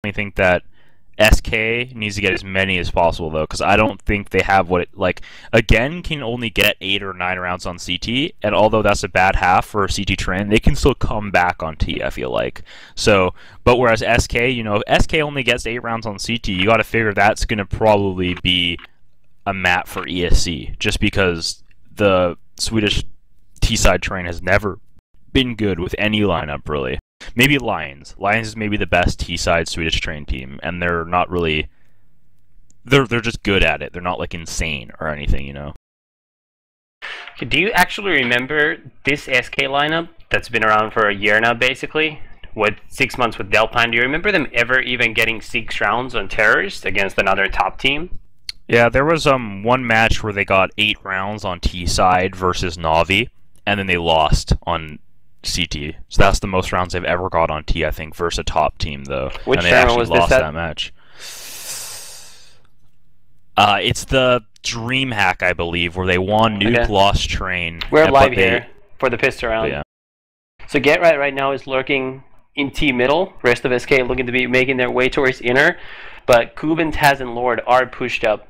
I think that SK needs to get as many as possible though, because I don't think they have what it like. Again, can only get 8 or 9 rounds on CT, and although that's a bad half for CT trend, they can still come back on T. I feel like so. But whereas SK, if SK only gets 8 rounds on CT, you got to figure that's going to probably be a map for ESC, just because the Swedish T side train has never been good with any lineup really. Maybe Lions. Lions is maybe the best T-side Swedish train team, and they're not really. They're just good at it. They're not like insane or anything, Okay, do you actually remember this SK lineup that's been around for a year now, basically? With 6 months with Delpan, do you remember them ever even getting 6 rounds on Terrorist against another top team? Yeah, there was one match where they got 8 rounds on T side versus Navi, and then they lost on CT. So that's the most rounds they've ever got on T, I think, versus a top team, though. Which and they tournament actually was lost this that match. It's the DreamHack, I believe, where they won Nuke Lost Train. We're live here for the pistol round. Yeah. So Get Right now is lurking in T middle. Rest of SK looking to be making their way towards inner. But Kuben, Taz, and Lord are pushed up.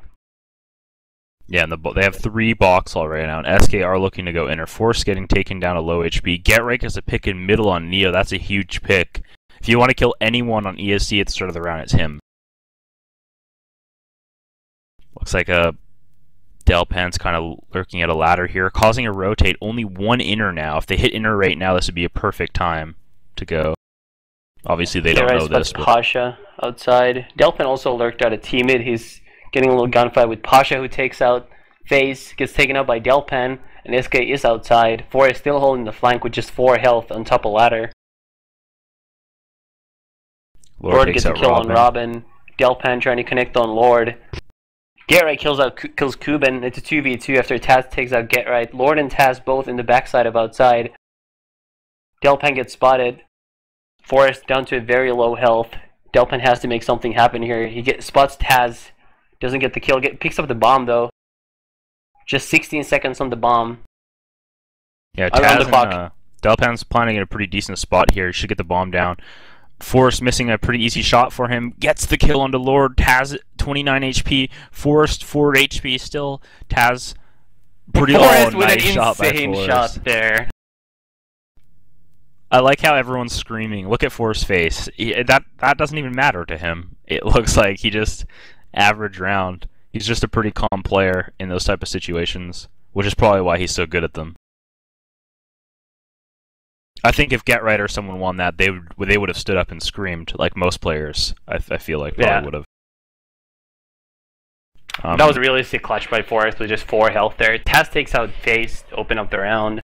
Yeah, and they have 3 box already now, and SK are looking to go inner. Force getting taken down to low HP. Get Right as a pick in middle on Neo. That's a huge pick. If you want to kill anyone on ESC at the start of the round, it's him. Looks like Delpan's kind of lurking at a ladder here, causing a rotate. Only 1 inner now. If they hit inner right now, this would be a perfect time to go. Obviously, they don't know this. Pasha outside. Delpan also lurked out a T mid. He's getting a little gunfight with Pasha, who takes out FaZe, gets taken out by Delpan, and SK is outside. 4 is still holding the flank with just 4 health on top of ladder. Lord gets a kill on Robin. Delpan trying to connect on Lord. Get Right kills Kuben. It's a 2v2 after Taz takes out Get Right. Lord and Taz both in the backside of outside. Delpan gets spotted. Forrest down to a very low health. Delpan has to make something happen here. He spots Taz. Doesn't get the kill. Picks up the bomb though. Just 16 seconds on the bomb. Yeah, Taz and Delpan's planning in a pretty decent spot here. Should get the bomb down. Forrest missing a pretty easy shot for him. Gets the kill onto Lord. Taz 29 HP. Forrest 4 HP still. Taz pretty Forrest with nice an shot by insane shot there. I like how everyone's screaming. Look at Forrest's face. That doesn't even matter to him. It looks like he just average round. He's just a pretty calm player in those type of situations, which is probably why he's so good at them. I think if Get Right or someone won that, they would have stood up and screamed like most players. I feel like probably would have. That was a realistic clutch by Forrest with just 4 health there. Taz takes out FaZe to open up the round.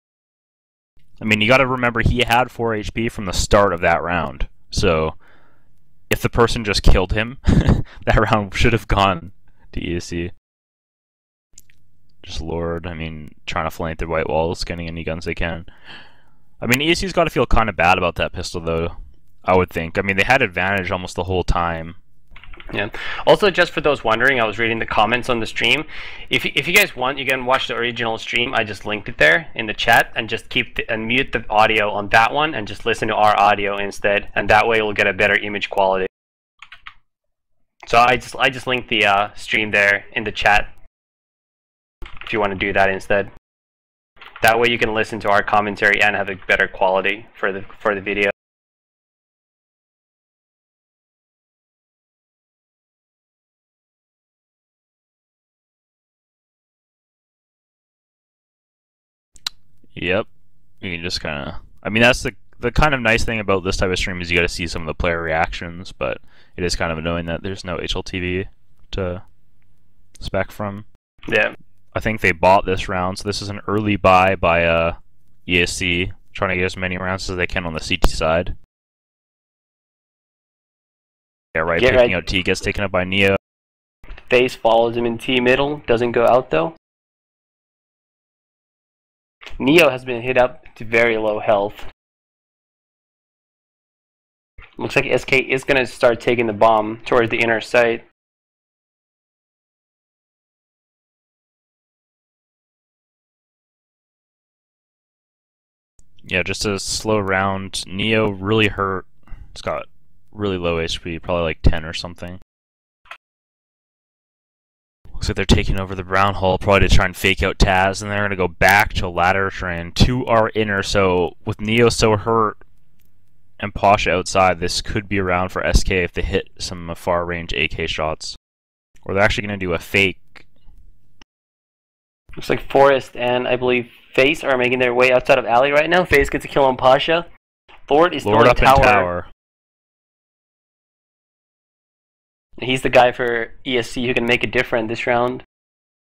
I mean, you got to remember he had 4 HP from the start of that round. So if the person just killed him, that round should have gone to ESC. Just Lord, I mean, trying to flank the white walls, getting any guns they can. I mean, ESC's got to feel kind of bad about that pistol, though, I would think. I mean, they had advantage almost the whole time. Yeah. Also, just for those wondering, I was reading the comments on the stream. If you guys want, you can watch the original stream. I just linked it there in the chat, and just mute the audio on that one, and just listen to our audio instead, and that way you'll get a better image quality. So I just linked the stream there in the chat. If you want to do that instead, that way you can listen to our commentary and have a better quality for the video. Yep. You can just kind of... I mean, that's the kind of nice thing about this type of stream is you got to see some of the player reactions, but it is kind of annoying that there's no HLTV to spec from. Yeah. I think they bought this round, so this is an early buy by ESC, trying to get as many rounds as they can on the CT side. Yeah, right, picking out T, gets taken up by Neo. FaZe follows him in T middle, doesn't go out though. Neo has been hit up to very low health. Looks like SK is going to start taking the bomb towards the inner site. Yeah, just a slow round. Neo really hurt. He's got really low HP, probably like 10 or something. Looks like they're taking over the brown hole, probably to try and fake out Taz, and they're going to go back to ladder train to our inner. So with Neo so hurt and Pasha outside, this could be around for SK if they hit some far range AK shots. Or they're actually going to do a fake. Looks like Forest and I believe Face are making their way outside of alley right now. Face gets a kill on Pasha. Lord is still in up tower. in tower. He's the guy for ESC who can make a difference this round.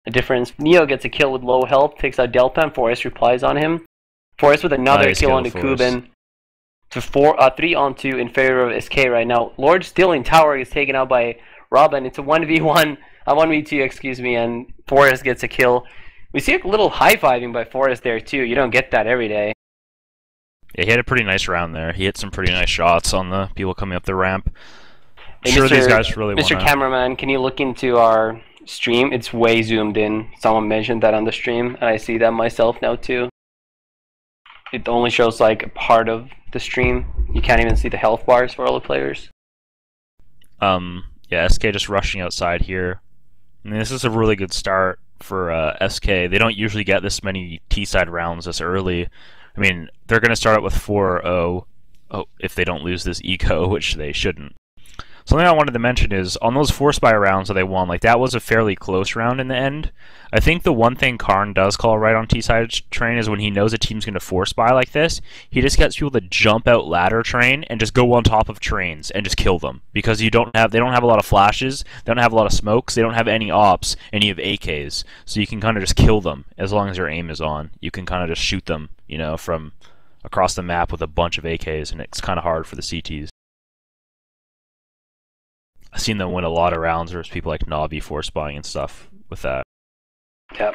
A difference. Neo gets a kill with low health, takes out Delpan. Forest replies on him. Forest with another kill on the Kuban. To 3-on-2 in favor of SK right now. Lord still in tower is taken out by Robin. It's a 1v1, 1v2, excuse me, and Forest gets a kill. We see a little high-fiving by Forest there too. You don't get that every day. Yeah, he had a pretty nice round there. He hit some pretty nice shots on the people coming up the ramp. Hey, sure, Mr. these guys really Mr. Cameraman, can you look into our stream? It's way zoomed in. Someone mentioned that on the stream, and I see that myself now too. It only shows like a part of the stream. You can't even see the health bars for all the players. Yeah, SK just rushing outside here. I mean, this is a really good start for SK. They don't usually get this many T-side rounds this early. I mean, they're going to start out with 4-0 if they don't lose this eco, which they shouldn't. Something I wanted to mention is, on those force buy rounds that they won, like that was a fairly close round in the end. I think the one thing Karn does call right on T-side train is when he knows a team's going to force buy like this, he just gets people to jump out ladder train and just go on top of trains and just kill them. Because they don't have a lot of flashes, they don't have a lot of smokes, they don't have any ops, and you have AKs. So you can kind of just kill them as long as your aim is on. You can kind of just shoot them, you know, from across the map with a bunch of AKs, and it's kind of hard for the CTs. I've seen them win a lot of rounds. There's people like Navi force buying and stuff with that. Yep.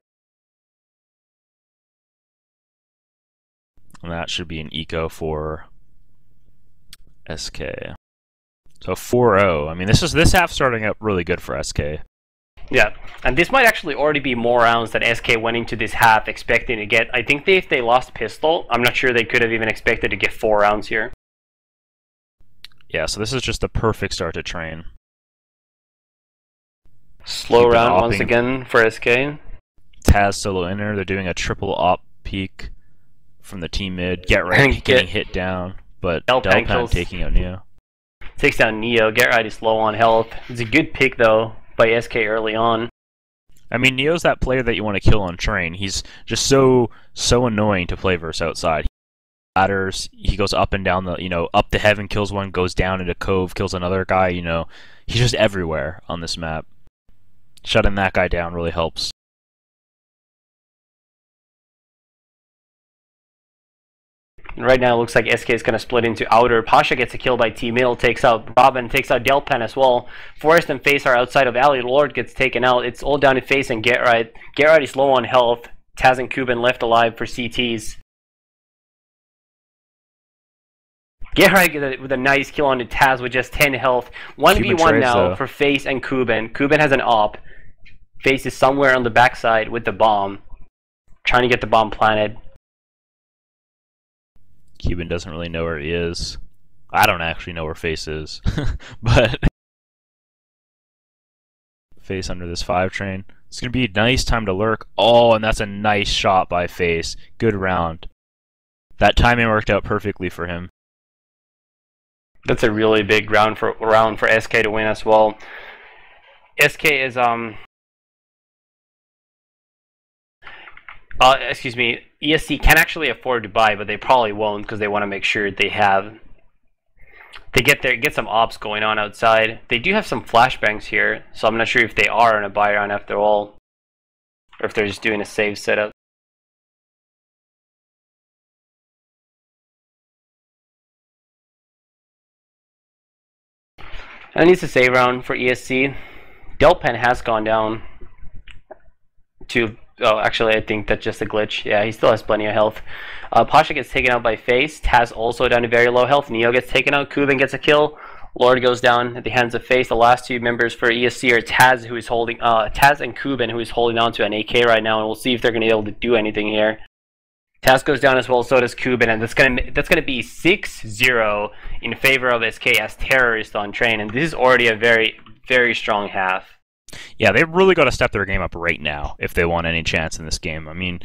And that should be an eco for SK. So 4-0. I mean, this half starting out really good for SK. Yeah, and this might actually already be more rounds that SK went into this half expecting to get. I think if they lost pistol, I'm not sure they could have even expected to get 4 rounds here. Yeah, so this is just a perfect start to train. Slow round once again for SK. Taz solo inner. They're doing a triple op peek from the team mid. Get right, getting hit down, but Delpan taking out Neo. Takes down Neo. Get right is low on health. It's a good pick though by SK early on. I mean, Neo's that player that you want to kill on train. He's just so annoying to play versus outside. Ladders, he goes up and down the, up to heaven, kills one, goes down into cove, kills another guy. He's just everywhere on this map. Shutting that guy down really helps. Right now it looks like SK is going to split into outer. Pasha gets a kill by T-Mill, takes out Robin, takes out Delpan as well. Forest and Face are outside of alley. Lord gets taken out. It's all down to Face and Get Right. Get Right is low on health. Taz and Kuban left alive for CTs. Get Right with a nice kill on the Taz with just 10 health. 1v1 now for Face and Kuban. Kuban has an op. Face is somewhere on the backside with the bomb. Trying to get the bomb planted. Cuban doesn't really know where he is. I don't actually know where Face is. But Face under this 5 train. It's going to be a nice time to lurk. Oh, and that's a nice shot by Face. Good round. That timing worked out perfectly for him. That's a really big round for SK to win as well. SK is excuse me, ESC can actually afford to buy, but they probably won't because they want to make sure they get some ops going on outside. They do have some flashbangs here, so I'm not sure if they are on a buy round after all, or if they're just doing a save setup. And it's a save round for ESC. Delpan has gone down to... Oh, actually, I think that's just a glitch. Yeah, he still has plenty of health. Pasha gets taken out by Face. Taz also down to very low health. Neo gets taken out. Kuban gets a kill. Lord goes down at the hands of Face. The last 2 members for ESC are Taz, who is holding Taz and Kuban, who is holding on to an AK right now, and we'll see if they're going to be able to do anything here. Taz goes down as well, so does Cuban, and that's gonna be 6-0 in favor of SK as terrorist on train, and this is already a very, very strong half. Yeah, they've really got to step their game up right now if they want any chance in this game. I mean,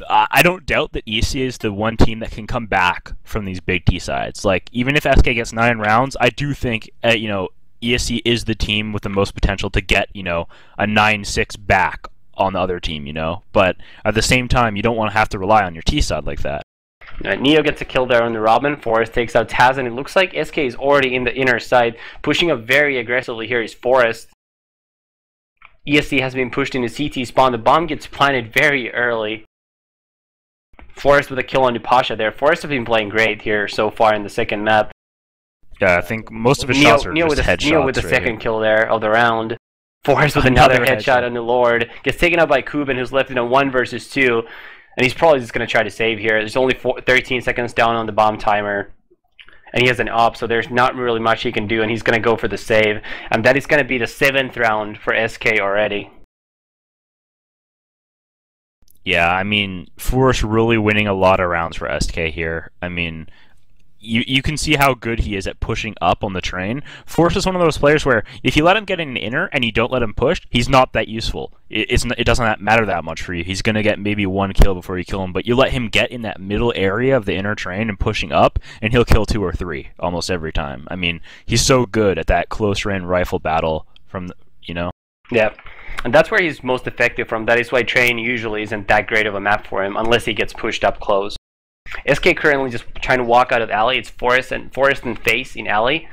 I don't doubt that ESC is the one team that can come back from these big T sides. Like, even if SK gets 9 rounds, I do think, ESC is the team with the most potential to get, a 9-6 back on the other team, But at the same time, you don't want to have to rely on your T side like that. Neo gets a kill there on the Robin. Forrest takes out Taz, and it looks like SK is already in the inner side. Pushing up very aggressively here is Forrest. ESC has been pushed into CT spawn. The bomb gets planted very early. Forrest with a kill on Pasha there. Forrest have been playing great here so far in the second map. Yeah, I think most of his shots are just headshots. Neo with the second kill there of the round. Forrest with another headshot on the Lord. Gets taken out by Cuban, who's left in a 1 versus 2. And he's probably just going to try to save here. There's only 13 seconds down on the bomb timer. And he has an op, so there's not really much he can do, and he's going to go for the save. And that is going to be the 7th round for SK already. Yeah, I mean, Forrest really winning a lot of rounds for SK here. I mean, you can see how good he is at pushing up on the train. Forrest is one of those players where if you let him get in an inner and you don't let him push, he's not that useful. It doesn't matter that much for you. He's going to get maybe 1 kill before you kill him, but you let him get in that middle area of the inner train and pushing up, and he'll kill 2 or 3 almost every time. I mean, he's so good at that close-range rifle battle from, Yeah, and that's where he's most effective from. That is why train usually isn't that great of a map for him, unless he gets pushed up close. SK currently just trying to walk out of alley. It's Forrest and Face in alley.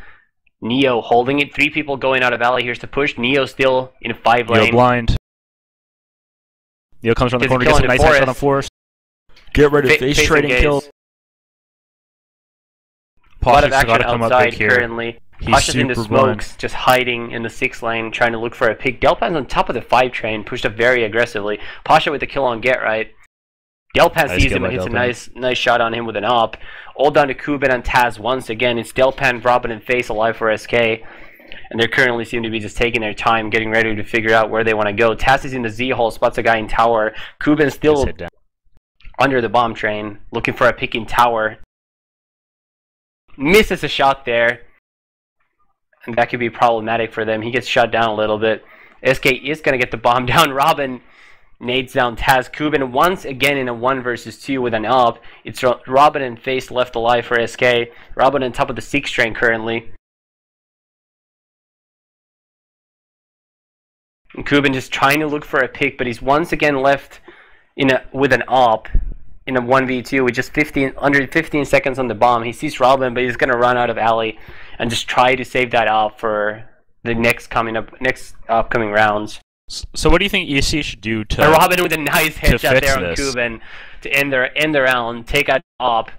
Neo holding it. 3 people going out of alley. Here's the push. Neo still in 5 lane. Neo blind. Neo comes around the corner, gets a nice headshot on Forrest. Get ready to face trading kill. A lot of action outside currently. Pasha's in the smokes, just hiding in the 6 lane, trying to look for a pick. Delpan's on top of the 5 train, pushed up very aggressively. Pasha with the kill on Get Right. Delpan sees him and hits a nice shot on him with an op. All down to Cuban and Taz once again. It's Delpan, Robin, and Face alive for SK. And they currently seem to be just taking their time, getting ready to figure out where they want to go. Taz is in the Z-hole, spots a guy in tower. Cuban still under the bomb train, looking for a pick in tower. Misses a shot there. And that could be problematic for them. He gets shot down a little bit. SK is going to get the bomb down. Robin nades down Taz. Cuban once again in a 1 versus 2 with an up. It's Robin and Face left alive for SK. Robin on top of the 6 train currently. And Cuban just trying to look for a pick, but he's once again left with an op in a 1v2 with just under 15 seconds on the bomb. He sees Robin, but he's going to run out of alley and just try to save that op for the next upcoming rounds. So what do you think ESC should do to Robin with a nice headshot there on this? Cuban to end the round, take out op.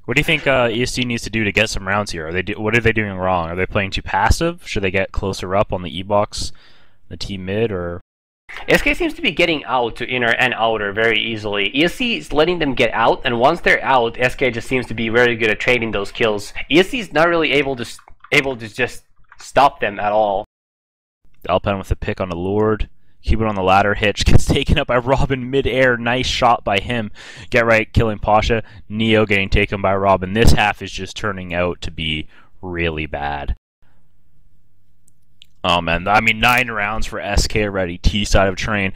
What do you think ESC needs to do to get some rounds here? What are they doing wrong? Are they playing too passive? Should they get closer up on the E-box, the T mid, or? SK seems to be getting out to inner and outer very easily. ESC is letting them get out, and once they're out, SK just seems to be very good at trading those kills. ESC is not really able to just stop them at all. Alpen with the pick on the Lord. Cuban on the ladder hitch. Gets taken up by Robin mid-air. Nice shot by him. Get Right killing Pasha. Neo getting taken by Robin. This half is just turning out to be really bad. Oh man, I mean 9 rounds for SK already. T side of train.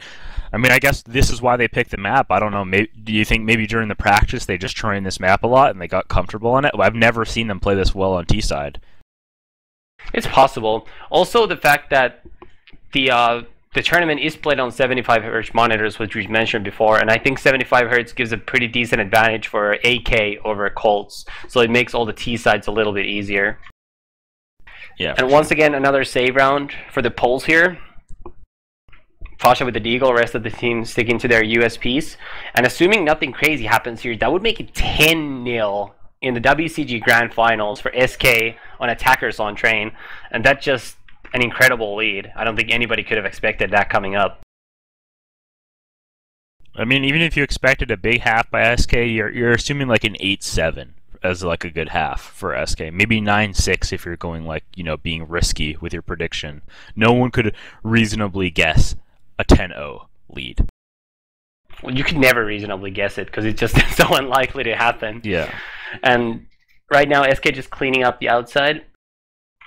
I mean, I guess this is why they picked the map. I don't know. Do you think maybe during the practice they just trained this map a lot and they got comfortable on it? I've never seen them play this well on T side. It's possible. Also, the fact that the tournament is played on 75 Hz monitors, which we mentioned before, and I think 75 Hz gives a pretty decent advantage for AK over Colts, so it makes all the T sides a little bit easier. Yeah. And once again, another save round for the Poles here. Pasha with the Deagle, rest of the team sticking to their USPs. And assuming nothing crazy happens here, that would make it 10-0 in the WCG Grand Finals for SK on Attackers on Train. And that's just an incredible lead. I don't think anybody could have expected that coming up. I mean, even if you expected a big half by SK, you're assuming like an 8-7 as like a good half for SK. Maybe 9-6 if you're going like, being risky with your prediction. No one could reasonably guess a 10-0 lead. well, you could never reasonably guess it because it's just so unlikely to happen. Yeah. And right now, SK just cleaning up the outside.